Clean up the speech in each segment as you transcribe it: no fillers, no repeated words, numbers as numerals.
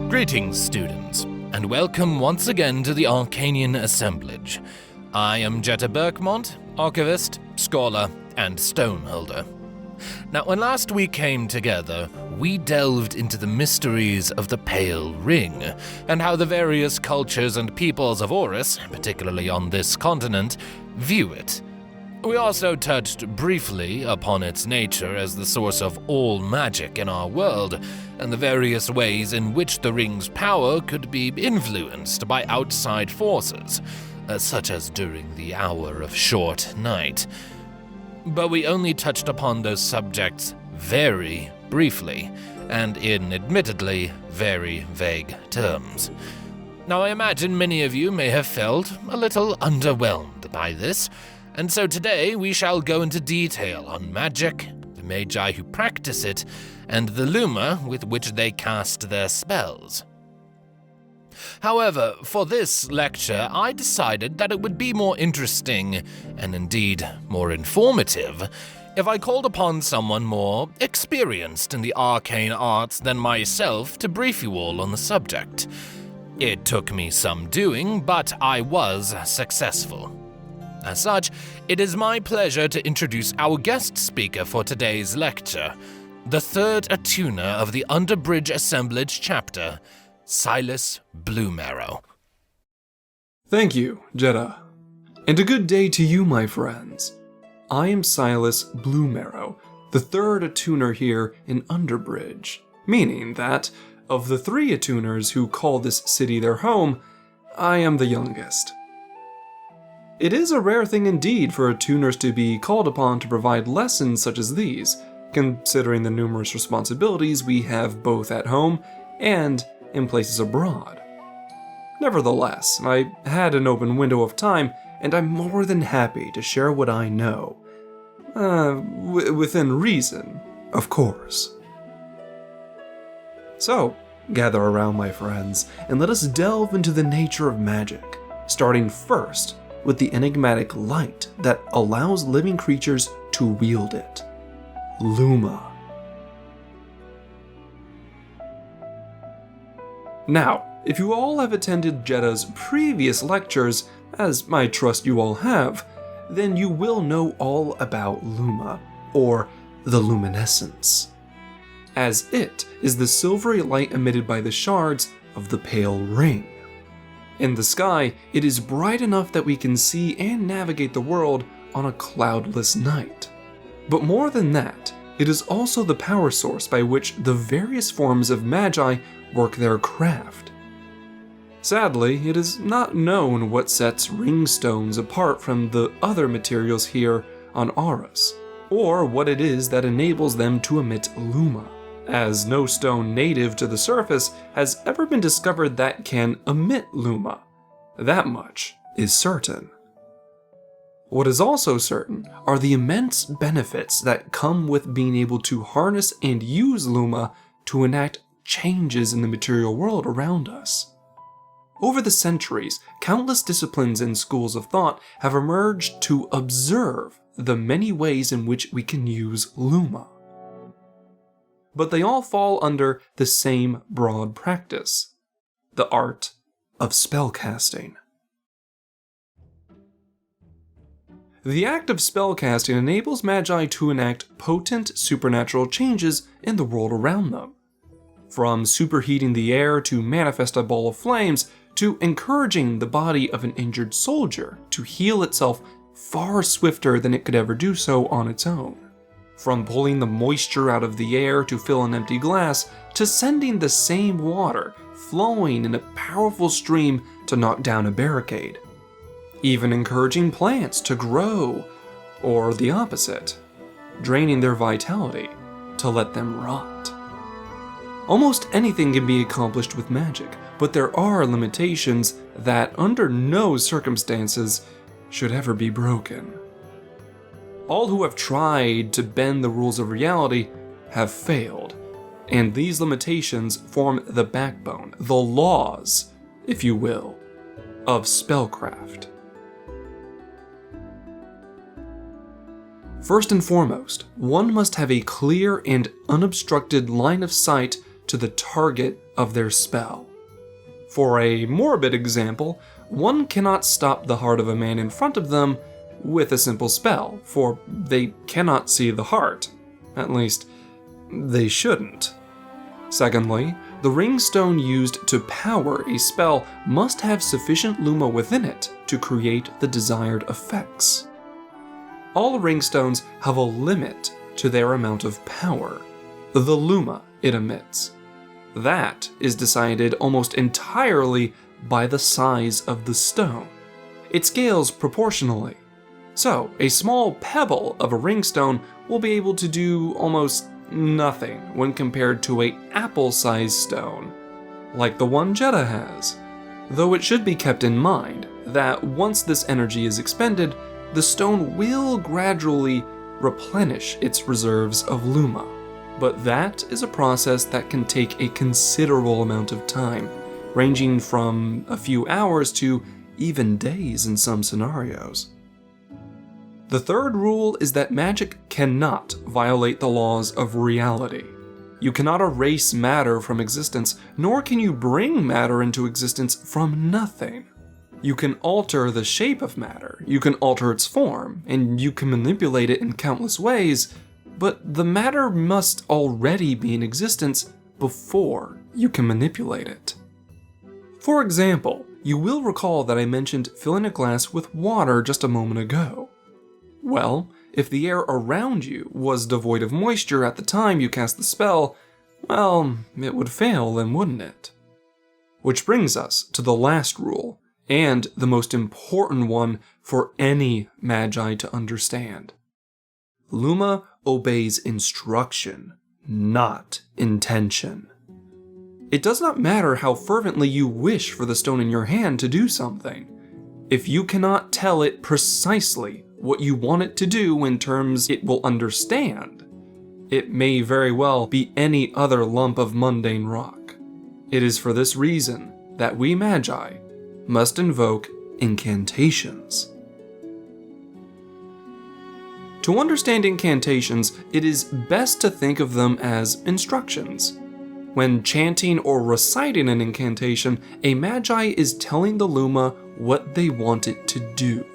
Greetings, students, and welcome once again to the Arcanian Assemblage. I am Jetta Berkmont, archivist, scholar, and stoneholder. Now, when last we came together, we delved into the mysteries of the Pale Ring, and how the various cultures and peoples of Aurus, particularly on this continent, view it. We also touched briefly upon its nature as the source of all magic in our world, and the various ways in which the ring's power could be influenced by outside forces, such as during the hour of short night. But we only touched upon those subjects very briefly, and in admittedly very vague terms. Now, I imagine many of you may have felt a little underwhelmed by this, and so today we shall go into detail on magic, the Magi who practice it, and the Luma with which they cast their spells. However, for this lecture, I decided that it would be more interesting, and indeed more informative, if I called upon someone more experienced in the arcane arts than myself to brief you all on the subject. It took me some doing, but I was successful. As such, it is my pleasure to introduce our guest speaker for today's lecture, the third attuner of the Underbridge Assemblage chapter, Silas Bluemarrow. Thank you, Jetta. And a good day to you, my friends. I am Silas Bluemarrow, the third attuner here in Underbridge, meaning that, of the three attuners who call this city their home, I am the youngest. It is a rare thing indeed for attuners to be called upon to provide lessons such as these, considering the numerous responsibilities we have both at home and in places abroad. Nevertheless, I had an open window of time, and I'm more than happy to share what I know. Within reason, of course. So, gather around, my friends, and let us delve into the nature of magic, starting first with the enigmatic light that allows living creatures to wield it. Luma. Now, if you all have attended Jetta's previous lectures, as I trust you all have, then you will know all about Luma, or the Luminescence, as it is the silvery light emitted by the shards of the Pale Ring. In the sky, it is bright enough that we can see and navigate the world on a cloudless night. But more than that, it is also the power source by which the various forms of Magi work their craft. Sadly, it is not known what sets ring stones apart from the other materials here on Aurus, or what it is that enables them to emit Luma, as no stone native to the surface has ever been discovered that can emit Luma. That much is certain. What is also certain are the immense benefits that come with being able to harness and use Luma to enact changes in the material world around us. Over the centuries, countless disciplines and schools of thought have emerged to observe the many ways in which we can use Luma. But they all fall under the same broad practice, the art of spellcasting. The act of spellcasting enables Magi to enact potent supernatural changes in the world around them. From superheating the air to manifest a ball of flames, to encouraging the body of an injured soldier to heal itself far swifter than it could ever do so on its own. From pulling the moisture out of the air to fill an empty glass, to sending the same water flowing in a powerful stream to knock down a barricade. Even encouraging plants to grow, or the opposite, draining their vitality to let them rot. Almost anything can be accomplished with magic, but there are limitations that under no circumstances should ever be broken. All who have tried to bend the rules of reality have failed, and these limitations form the backbone, the laws, if you will, of spellcraft. First and foremost, one must have a clear and unobstructed line of sight to the target of their spell. For a morbid example, one cannot stop the heart of a man in front of them with a simple spell, for they cannot see the heart. At least, they shouldn't. Secondly, the ring stone used to power a spell must have sufficient Luma within it to create the desired effects. All ring stones have a limit to their amount of power, the Luma it emits. That is decided almost entirely by the size of the stone. It scales proportionally. So, a small pebble of a ring stone will be able to do almost nothing when compared to an apple-sized stone, like the one Jetta has. Though it should be kept in mind that once this energy is expended, the stone will gradually replenish its reserves of Luma. But that is a process that can take a considerable amount of time, ranging from a few hours to even days in some scenarios. The third rule is that magic cannot violate the laws of reality. You cannot erase matter from existence, nor can you bring matter into existence from nothing. You can alter the shape of matter, you can alter its form, and you can manipulate it in countless ways, but the matter must already be in existence before you can manipulate it. For example, you will recall that I mentioned filling a glass with water just a moment ago. Well, if the air around you was devoid of moisture at the time you cast the spell, well, it would fail then, wouldn't it? Which brings us to the last rule, and the most important one for any Magi to understand. Luma obeys instruction, not intention. It does not matter how fervently you wish for the stone in your hand to do something. If you cannot tell it precisely what you want it to do in terms it will understand, it may very well be any other lump of mundane rock. It is for this reason that we Magi must invoke incantations. To understand incantations, it is best to think of them as instructions. When chanting or reciting an incantation, a Magi is telling the Luma what they want it to do.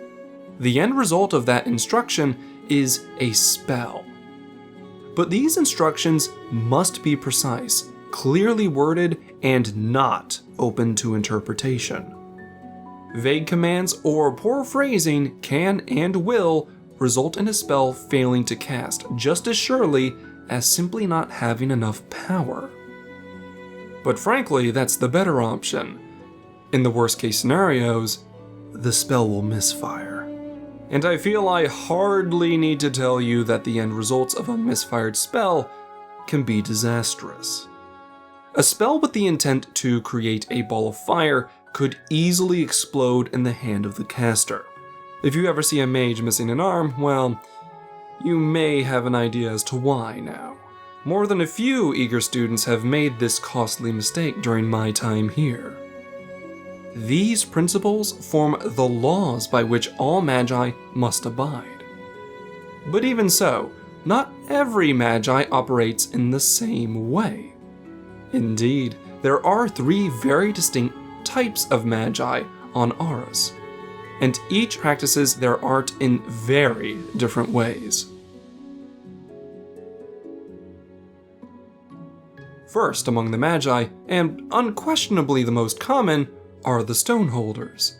The end result of that instruction is a spell. But these instructions must be precise, clearly worded, and not open to interpretation. Vague commands or poor phrasing can and will result in a spell failing to cast just as surely as simply not having enough power. But frankly, that's the better option. In the worst case scenarios, the spell will misfire. And I feel I hardly need to tell you that the end results of a misfired spell can be disastrous. A spell with the intent to create a ball of fire could easily explode in the hand of the caster. If you ever see a mage missing an arm, well, you may have an idea as to why now. More than a few eager students have made this costly mistake during my time here. These principles form the laws by which all Magi must abide. But even so, not every Magi operates in the same way. Indeed, there are 3 very distinct types of Magi on Aurus, and each practices their art in very different ways. First among the Magi, and unquestionably the most common, are the Stoneholders.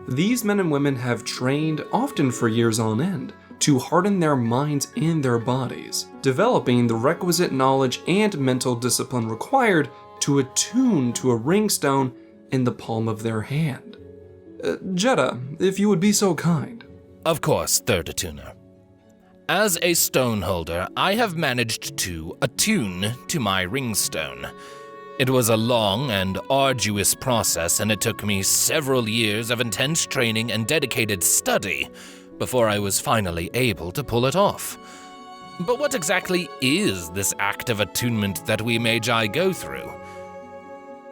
These men and women have trained, often for years on end, to harden their minds and their bodies, developing the requisite knowledge and mental discipline required to attune to a ring stone in the palm of their hand. Jetta, if you would be so kind. Of course, Third Attuner. As a Stoneholder, I have managed to attune to my ringstone. It was a long and arduous process, and it took me several years of intense training and dedicated study before I was finally able to pull it off. But what exactly is this act of attunement that we Magi go through?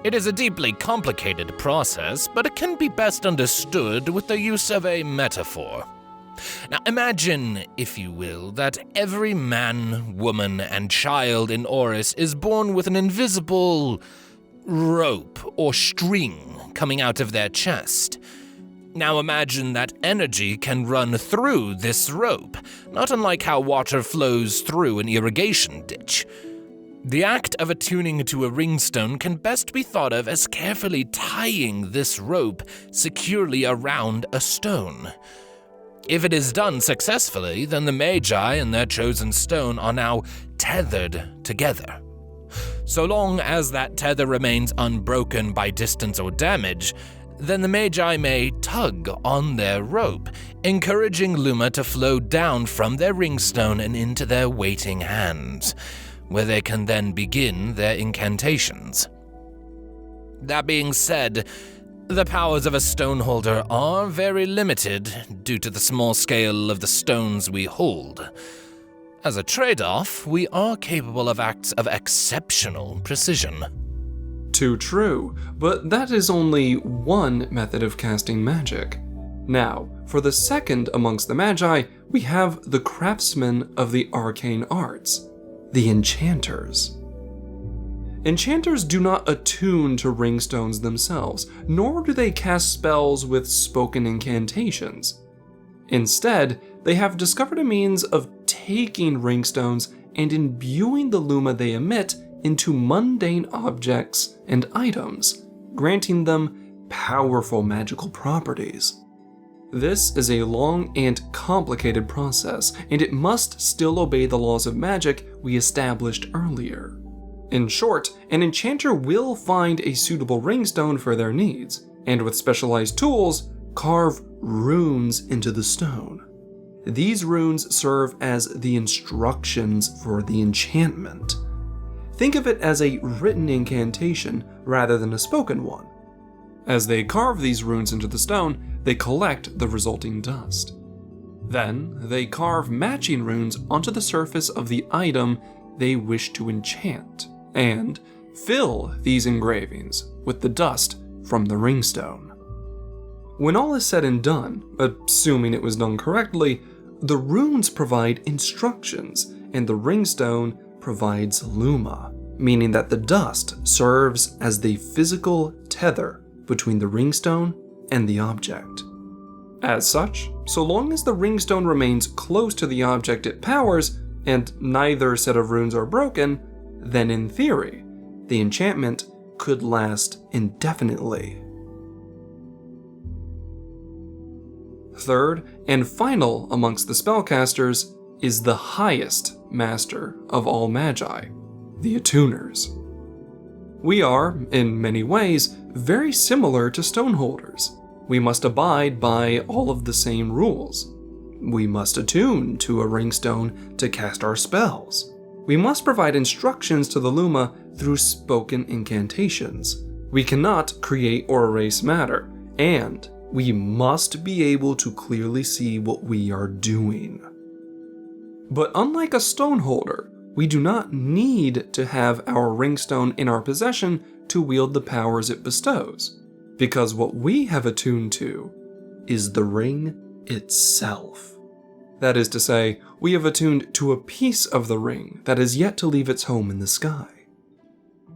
It is a deeply complicated process, but it can be best understood with the use of a metaphor. Now imagine, if you will, that every man, woman, and child in Aurus is born with an invisible rope or string coming out of their chest. Now imagine that energy can run through this rope, not unlike how water flows through an irrigation ditch. The act of attuning to a ringstone can best be thought of as carefully tying this rope securely around a stone. If it is done successfully, then the Magi and their chosen stone are now tethered together. So long as that tether remains unbroken by distance or damage, then the Magi may tug on their rope, encouraging Luma to flow down from their ringstone and into their waiting hands, where they can then begin their incantations. That being said, the powers of a stoneholder are very limited due to the small scale of the stones we hold. As a trade-off, we are capable of acts of exceptional precision. Too true, but that is only one method of casting magic. Now, for the second amongst the Magi, we have the craftsmen of the arcane arts, the enchanters. Enchanters do not attune to ringstones themselves, nor do they cast spells with spoken incantations. Instead, they have discovered a means of taking ringstones and imbuing the Luma they emit into mundane objects and items, granting them powerful magical properties. This is a long and complicated process, and it must still obey the laws of magic we established earlier. In short, an enchanter will find a suitable ringstone for their needs, and with specialized tools, carve runes into the stone. These runes serve as the instructions for the enchantment. Think of it as a written incantation rather than a spoken one. As they carve these runes into the stone, they collect the resulting dust. Then, they carve matching runes onto the surface of the item they wish to enchant, and fill these engravings with the dust from the ringstone. When all is said and done, assuming it was done correctly, the runes provide instructions, and the ringstone provides Luma, meaning that the dust serves as the physical tether between the ringstone and the object. As such, so long as the ringstone remains close to the object it powers, and neither set of runes are broken, then in theory, the enchantment could last indefinitely. Third and final amongst the spellcasters is the highest master of all Magi, the attuners. We are, in many ways, very similar to stoneholders. We must abide by all of the same rules. We must attune to a ringstone to cast our spells. We must provide instructions to the Luma through spoken incantations. We cannot create or erase matter, and we must be able to clearly see what we are doing. But unlike a stoneholder, we do not need to have our ringstone in our possession to wield the powers it bestows, because what we have attuned to is the ring itself. That is to say, we have attuned to a piece of the ring that is yet to leave its home in the sky.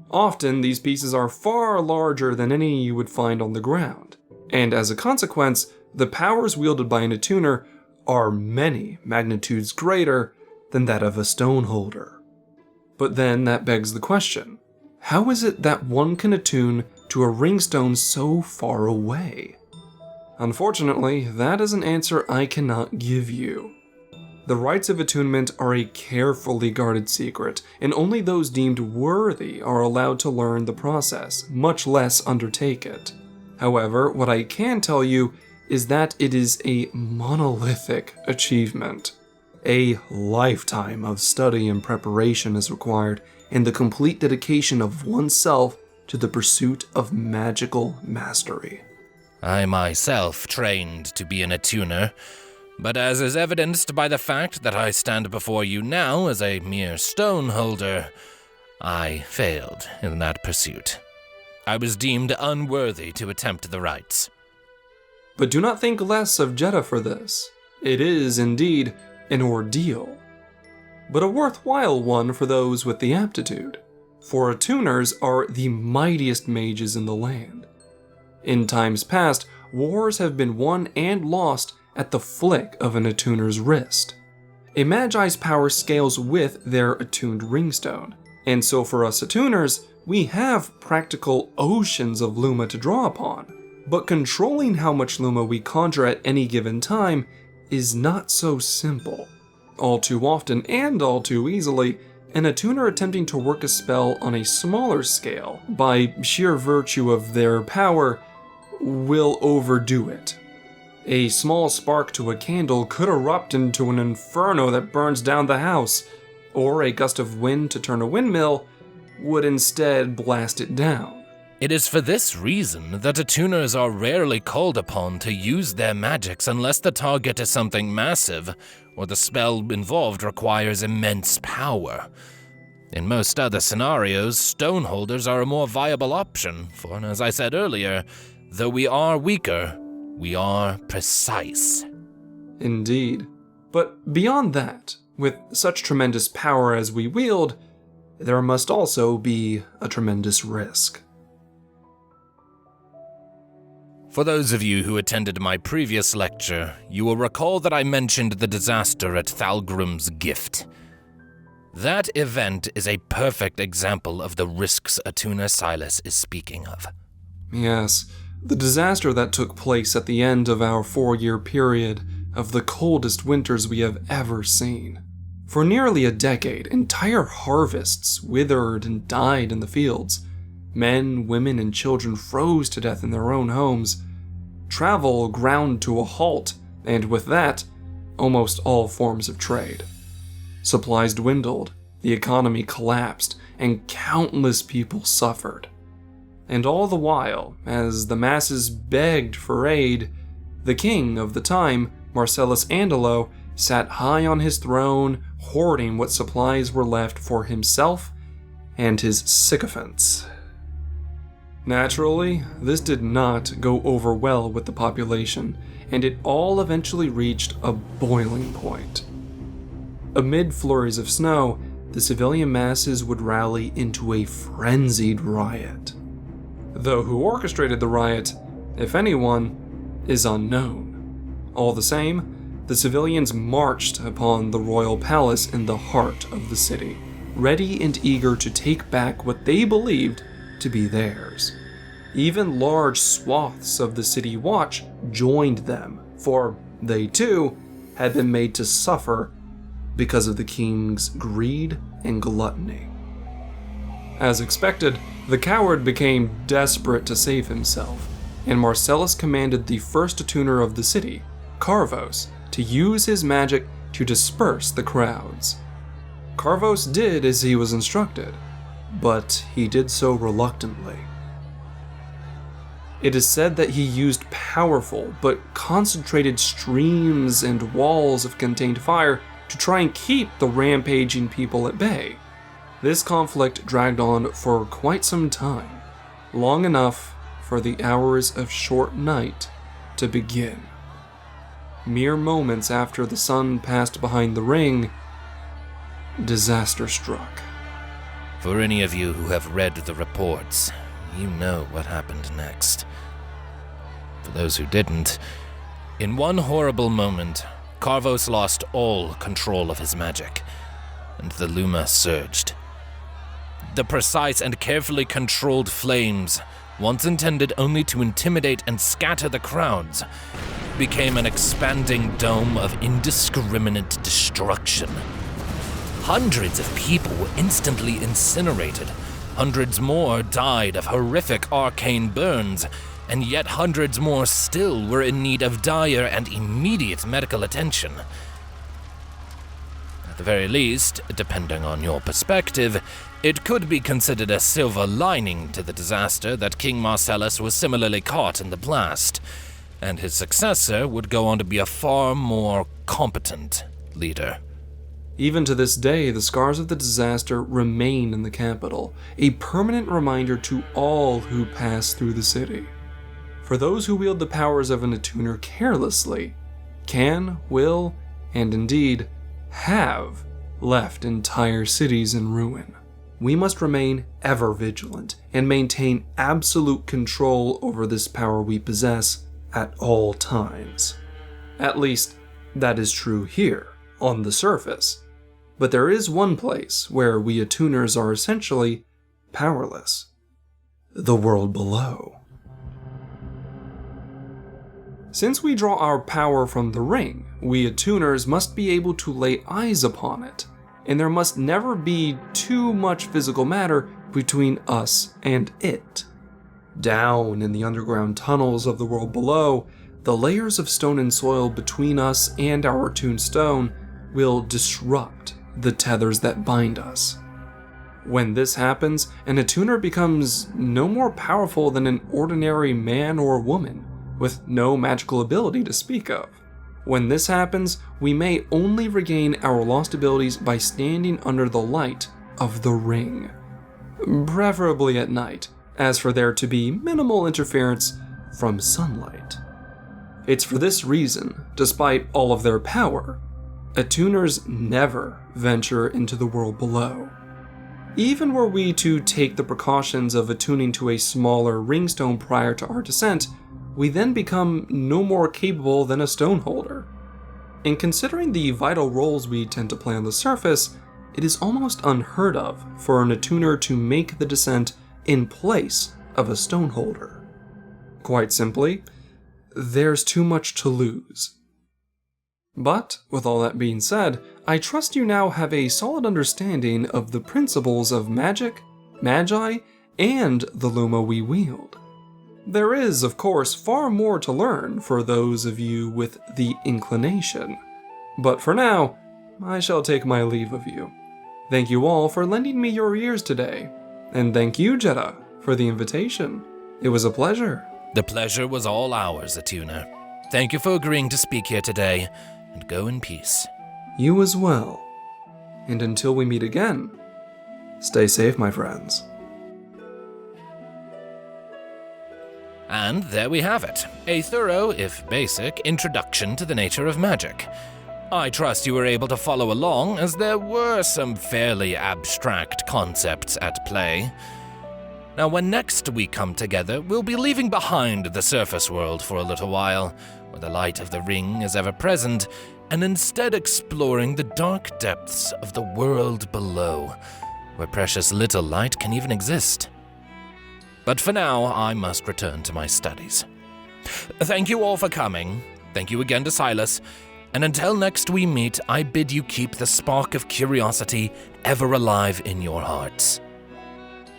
Often, these pieces are far larger than any you would find on the ground, and as a consequence, the powers wielded by an attuner are many magnitudes greater than that of a stoneholder. But then that begs the question, how is it that one can attune to a ringstone so far away? Unfortunately, that is an answer I cannot give you. The rites of attunement are a carefully guarded secret, and only those deemed worthy are allowed to learn the process, much less undertake it. However, what I can tell you is that it is a monolithic achievement. A lifetime of study and preparation is required, and the complete dedication of oneself to the pursuit of magical mastery. I myself trained to be an attuner, but as is evidenced by the fact that I stand before you now as a mere stoneholder, I failed in that pursuit. I was deemed unworthy to attempt the rites. But do not think less of Jeddah for this. It is, indeed, an ordeal, but a worthwhile one for those with the aptitude, for attuners are the mightiest mages in the land. In times past, wars have been won and lost at the flick of an attuner's wrist. A Magi's power scales with their attuned ringstone, and so for us attuners, we have practical oceans of Luma to draw upon. But controlling how much Luma we conjure at any given time is not so simple. All too often, and all too easily, an attuner attempting to work a spell on a smaller scale, by sheer virtue of their power, will overdo it. A small spark to a candle could erupt into an inferno that burns down the house, or a gust of wind to turn a windmill would instead blast it down. It is for this reason that attuners are rarely called upon to use their magics unless the target is something massive, or the spell involved requires immense power. In most other scenarios, stoneholders are a more viable option, for as I said earlier, though we are weaker, we are precise. Indeed. But beyond that, with such tremendous power as we wield, there must also be a tremendous risk. For those of you who attended my previous lecture, you will recall that I mentioned the disaster at Thalgrim's Gift. That event is a perfect example of the risks Attuner Silas is speaking of. Yes, the disaster that took place at the end of our 4-year period of the coldest winters we have ever seen. For nearly a decade, entire harvests withered and died in the fields. Men, women, and children froze to death in their own homes. Travel ground to a halt, and with that, almost all forms of trade. Supplies dwindled, the economy collapsed, and countless people suffered. And all the while, as the masses begged for aid, the king of the time, Marcellus Andalo, sat high on his throne, hoarding what supplies were left for himself and his sycophants. Naturally, this did not go over well with the population, and it all eventually reached a boiling point. Amid flurries of snow, the civilian masses would rally into a frenzied riot. Though who orchestrated the riot, if anyone, is unknown. All the same, the civilians marched upon the royal palace in the heart of the city, ready and eager to take back what they believed to be theirs. Even large swaths of the city watch joined them, for they too had been made to suffer because of the king's greed and gluttony. As expected, the coward became desperate to save himself, and Marcellus commanded the first attuner of the city, Carvos, to use his magic to disperse the crowds. Carvos did as he was instructed, but he did so reluctantly. It is said that he used powerful but concentrated streams and walls of contained fire to try and keep the rampaging people at bay. This conflict dragged on for quite some time, long enough for the hours of short night to begin. Mere moments after the sun passed behind the ring, disaster struck. For any of you who have read the reports, you know what happened next. For those who didn't, in one horrible moment, Carvos lost all control of his magic, and the Luma surged. The precise and carefully controlled flames, once intended only to intimidate and scatter the crowds, became an expanding dome of indiscriminate destruction. Hundreds of people were instantly incinerated, hundreds more died of horrific arcane burns, and yet hundreds more still were in need of dire and immediate medical attention. At the very least, depending on your perspective, it could be considered a silver lining to the disaster that King Marcellus was similarly caught in the blast, and his successor would go on to be a far more competent leader. Even to this day, the scars of the disaster remain in the capital, a permanent reminder to all who pass through the city. For those who wield the powers of an attuner carelessly, can, will, and indeed have left entire cities in ruin. We must remain ever vigilant and maintain absolute control over this power we possess at all times. At least, that is true here, on the surface. But there is one place where we attuners are essentially powerless: the world below. Since we draw our power from the ring, we attuners must be able to lay eyes upon it, and there must never be too much physical matter between us and it. Down in the underground tunnels of the world below, the layers of stone and soil between us and our attuned stone will disrupt the tethers that bind us. When this happens, an attuner becomes no more powerful than an ordinary man or woman, with no magical ability to speak of. When this happens, we may only regain our lost abilities by standing under the light of the ring, preferably at night, as for there to be minimal interference from sunlight. It's for this reason, despite all of their power, attuners never venture into the world below. Even were we to take the precautions of attuning to a smaller ringstone prior to our descent, we then become no more capable than a stoneholder. And considering the vital roles we tend to play on the surface, it is almost unheard of for an attuner to make the descent in place of a stoneholder. Quite simply, there's too much to lose. But, with all that being said, I trust you now have a solid understanding of the principles of magic, magi, and the Luma we wield. There is, of course, far more to learn for those of you with the inclination. But for now, I shall take my leave of you. Thank you all for lending me your ears today, and thank you, Jetta, for the invitation. It was a pleasure. The pleasure was all ours, Attuner. Thank you for agreeing to speak here today, and go in peace. You as well. And until we meet again, stay safe, my friends. And there we have it, a thorough, if basic, introduction to the nature of magic. I trust you were able to follow along, as there were some fairly abstract concepts at play. Now, when next we come together, we'll be leaving behind the surface world for a little while, where the light of the ring is ever present, and instead exploring the dark depths of the world below, where precious little light can even exist. But for now, I must return to my studies. Thank you all for coming. Thank you again to Silas. And until next we meet, I bid you keep the spark of curiosity ever alive in your hearts.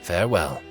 Farewell.